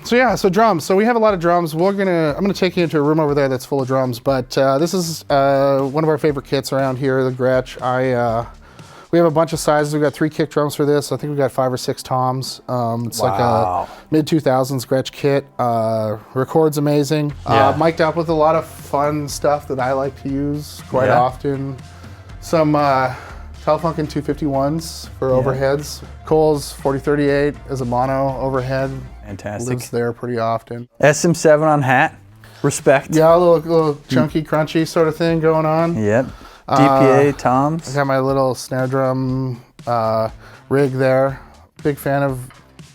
So yeah, so drums. So we have a lot of drums. I'm gonna take you into a room over there that's full of drums. But this is one of our favorite kits around here, the Gretsch. We have a bunch of sizes. We've got 3 kick drums for this. I think we've got 5 or 6 toms. It's like a mid-2000s Gretsch kit. Records amazing. Mic'd up with a lot of fun stuff that I like to use quite often. Some Telefunken 251s for overheads. Cole's 4038 as a mono overhead. Fantastic. Lives there pretty often. SM7 on hat. Respect. Yeah, a little chunky, crunchy sort of thing going on. Yep. DPA toms. I got my little snare drum rig there. Big fan of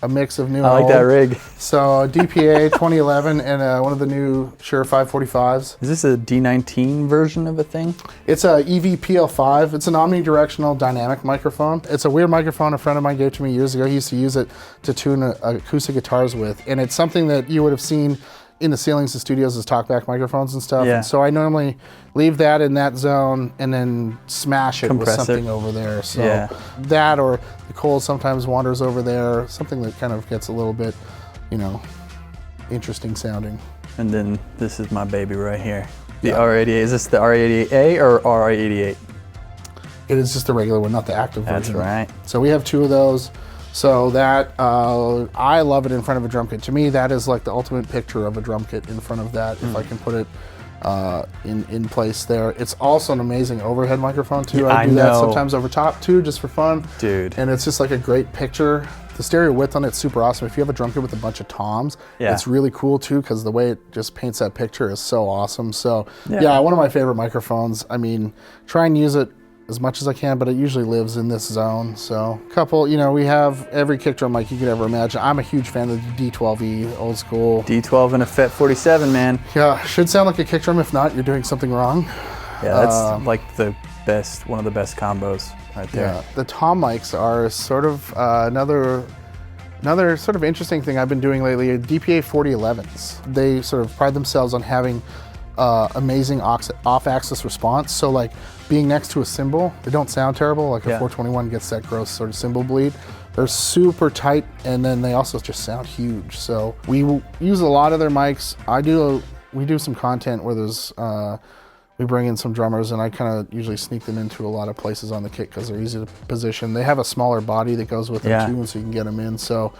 a mix of new and I like old. that rig. So DPA 2011 and one of the new Shure 545s. Is this a D19 version of a thing? It's a EV-PL5. It's an omnidirectional dynamic microphone. It's a weird microphone a friend of mine gave to me years ago. He used to use it to tune acoustic guitars with. And it's something that you would have seen in the ceilings of studios as talkback microphones and stuff. Yeah. And so I normally leave that in that zone and then smash it with something over there. So that, or the Cole sometimes wanders over there, something that kind of gets a little bit, you know, interesting sounding. And then this is my baby right here. The R88. Is this the R88A or R88? It is just the regular one, not the active version. That's right. So we have 2 of those. So that, I love it in front of a drum kit. To me, that is like the ultimate picture of a drum kit in front of that, if I can put it in place there. It's also an amazing overhead microphone too. I do that sometimes over top too, just for fun. Dude. And it's just like a great picture. The stereo width on it's super awesome. If you have a drum kit with a bunch of toms, it's really cool too, because the way it just paints that picture is so awesome. So yeah, one of my favorite microphones. I mean, try and use it as much as I can, but it usually lives in this zone. So couple, you know, we have every kick drum mic you could ever imagine. I'm a huge fan of the D12E, old school. D12 and a FET 47, man. Yeah, should sound like a kick drum. If not, you're doing something wrong. Yeah, that's like the best, one of the best combos right there. Yeah, the tom mics are sort of another sort of interesting thing I've been doing lately. DPA 4011s. They sort of pride themselves on having amazing off-axis response. So like being next to a cymbal, they don't sound terrible. Like a 421 gets that gross sort of cymbal bleed. They're super tight, and then they also just sound huge. So we use a lot of their mics. We do some content where there's we bring in some drummers, and I kind of usually sneak them into a lot of places on the kit because they're easy to position. They have a smaller body that goes with them too, and so you can get them in. So.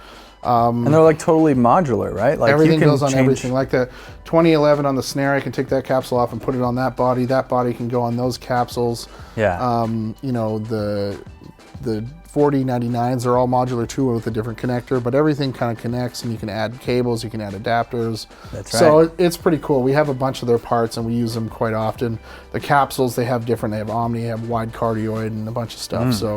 And they're like totally modular, right? Like everything goes on everything. Like the 2011 on the snare, I can take that capsule off and put it on that body. That body can go on those capsules. Yeah. You know, the 4099s are all modular too with a different connector, but everything kind of connects, and you can add cables, you can add adapters. That's right. So it's pretty cool. We have a bunch of their parts and we use them quite often. The capsules, they have different. They have Omni, they have wide cardioid, and a bunch of stuff. So